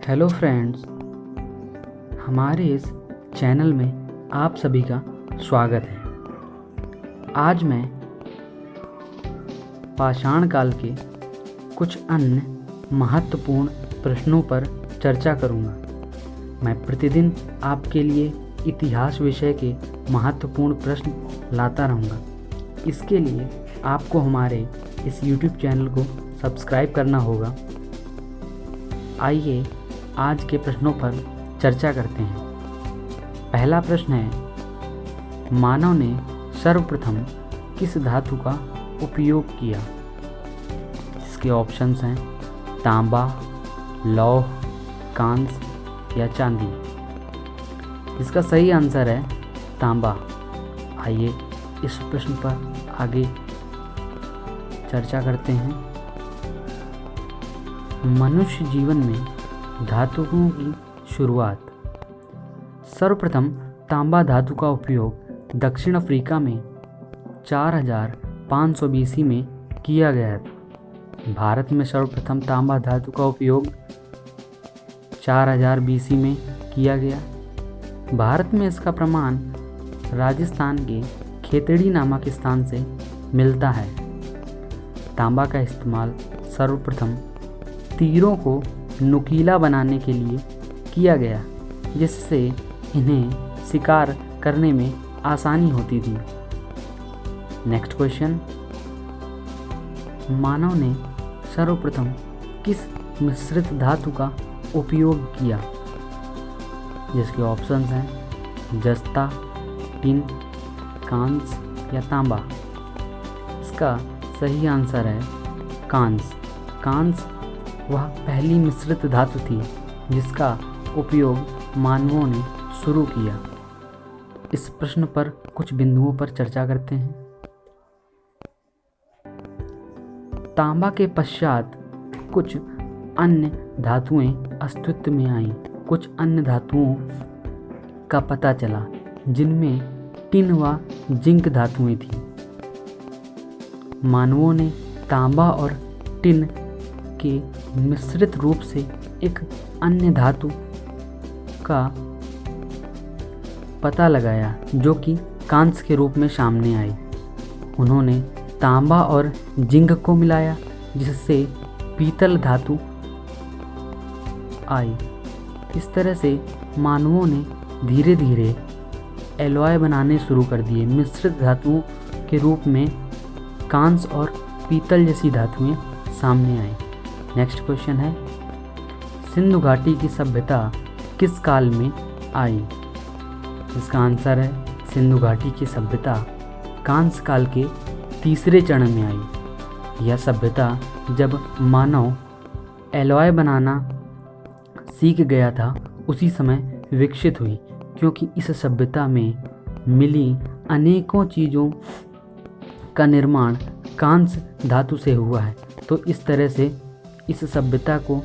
Hello friends, हमारे इस channel में आप सभी का स्वागत है। आज मैं पाषाण काल के कुछ अन्य महत्वपूर्ण प्रश्नों पर चर्चा करूंगा। मैं प्रतिदिन आपके लिए इतिहास विषय के महत्वपूर्ण प्रश्न लाता रहूंगा। इसके लिए आपको हमारे इस YouTube चैनल को सब्सक्राइब करना होगा। आइए आज के प्रश्नों पर चर्चा करते हैं। पहला प्रश्न है, मानव ने सर्वप्रथम किस धातु का उपयोग किया? इसके ऑप्शंस हैं तांबा, लौह, कांस्य या चांदी। इसका सही आंसर है तांबा। आइए इस प्रश्न पर आगे चर्चा करते हैं। मनुष्य जीवन में धातुओं की शुरुआत। सर्वप्रथम तांबा धातु का उपयोग दक्षिण अफ्रीका में 4500 BC में किया गया था। भारत में सर्वप्रथम तांबा धातु का उपयोग 4000 BC में किया गया। भारत में इसका प्रमाण राजस्थान के खेतड़ी नामक स्थान से मिलता है। तांबा का इस्तेमाल सर्वप्रथम तीरों को नुकीला बनाने के लिए किया गया, जिससे इन्हें शिकार करने में आसानी होती थी। नेक्स्ट क्वेश्चन, मानव ने सर्वप्रथम किस मिश्रित धातु का उपयोग किया? जिसके ऑप्शंस हैं जस्ता, टिन, कांस्य या तांबा। इसका सही आंसर है कांस्य। कांस्य वह पहली मिश्रित धातु थी जिसका उपयोग मानवों ने शुरू किया। इस प्रश्न पर कुछ बिंदुओं पर चर्चा करते हैं। तांबा के पश्चात कुछ अन्य धातुएं अस्तित्व में आईं। कुछ अन्य धातुओं का पता चला जिनमें टिन व जिंक धातुएं थीं। मानवों ने तांबा और टिन के मिश्रित रूप से एक अन्य धातु का पता लगाया जो कि कांस्य के रूप में सामने आई। उन्होंने तांबा और जिंक को मिलाया जिससे पीतल धातु आई। इस तरह से मानवों ने धीरे धीरे एलॉय बनाने शुरू कर दिए। मिश्रित धातुओं के रूप में कांस्य और पीतल जैसी धातुएं सामने आई। नेक्स्ट क्वेश्चन है, सिंधु घाटी की सभ्यता किस काल में आई? इसका आंसर है सिंधु घाटी की सभ्यता कांस्य काल के तीसरे चरण में आई। यह सभ्यता जब मानव एलॉय बनाना सीख गया था उसी समय विकसित हुई, क्योंकि इस सभ्यता में मिली अनेकों चीज़ों का निर्माण कांस्य धातु से हुआ है। तो इस तरह से इस सभ्यता को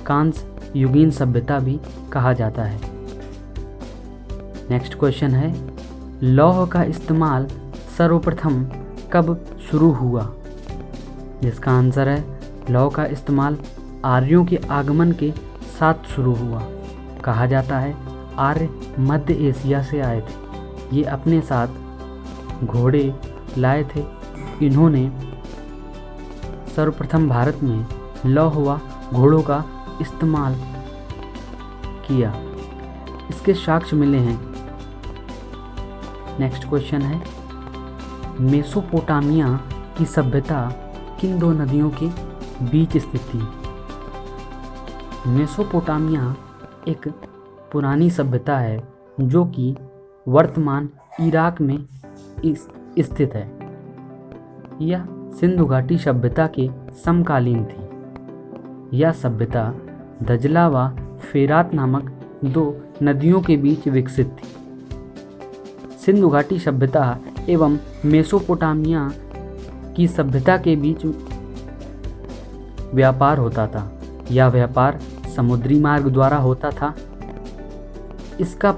कांस्य युगीन सभ्यता भी कहा जाता है। नेक्स्ट क्वेश्चन है, लौह का इस्तेमाल सर्वप्रथम कब शुरू हुआ? जिसका आंसर है लौह का इस्तेमाल आर्यों के आगमन के साथ शुरू हुआ। कहा जाता है आर्य मध्य एशिया से आए थे। ये अपने साथ घोड़े लाए थे। इन्होंने सर्वप्रथम भारत में लौह व घोड़ों का इस्तेमाल किया। इसके साक्ष्य मिले हैं। नेक्स्ट क्वेश्चन है, मेसोपोटामिया की सभ्यता किन दो नदियों के बीच स्थित थी? मेसोपोटामिया एक पुरानी सभ्यता है जो कि वर्तमान इराक में स्थित है। यह सिंधु घाटी सभ्यता के समकालीन थी। यह सभ्यता दजला व फेरात नामक दो नदियों के बीच विकसित थी। सिंधु घाटी सभ्यता एवं मेसोपोटामिया की सभ्यता के बीच व्यापार होता था। यह व्यापार समुद्री मार्ग द्वारा होता था। इसका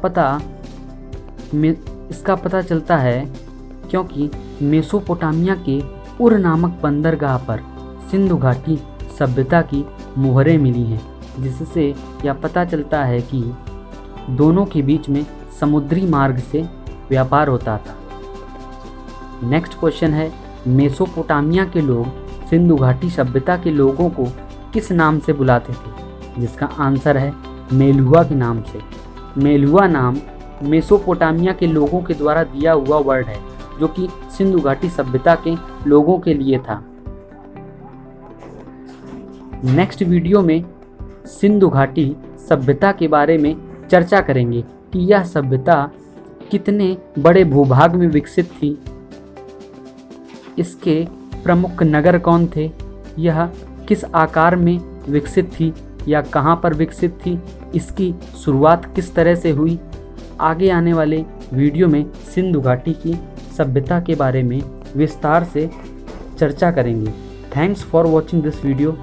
पता चलता है क्योंकि मेसोपोटामिया के उर नामक बंदरगाह पर सिंधु घाटी सभ्यता की मुहरें मिली हैं। जिससे यह पता चलता है कि दोनों के बीच में समुद्री मार्ग से व्यापार होता था। नेक्स्ट क्वेश्चन है, मेसोपोटामिया के लोग सिंधु घाटी सभ्यता के लोगों को किस नाम से बुलाते थे? जिसका आंसर है मेलुआ के नाम से। मेलुआ नाम मेसोपोटामिया के लोगों के द्वारा दिया हुआ वर्ड है जो कि सिंधु घाटी सभ्यता के लोगों के लिए था। नेक्स्ट वीडियो में सिंधु घाटी सभ्यता के बारे में चर्चा करेंगे कि यह सभ्यता कितने बड़े भूभाग में विकसित थी, इसके प्रमुख नगर कौन थे, यह किस आकार में विकसित थी या कहाँ पर विकसित थी, इसकी शुरुआत किस तरह से हुई। आगे आने वाले वीडियो में सिंधु घाटी की सभ्यता के बारे में विस्तार से चर्चा करेंगे। Thanks for watching this video.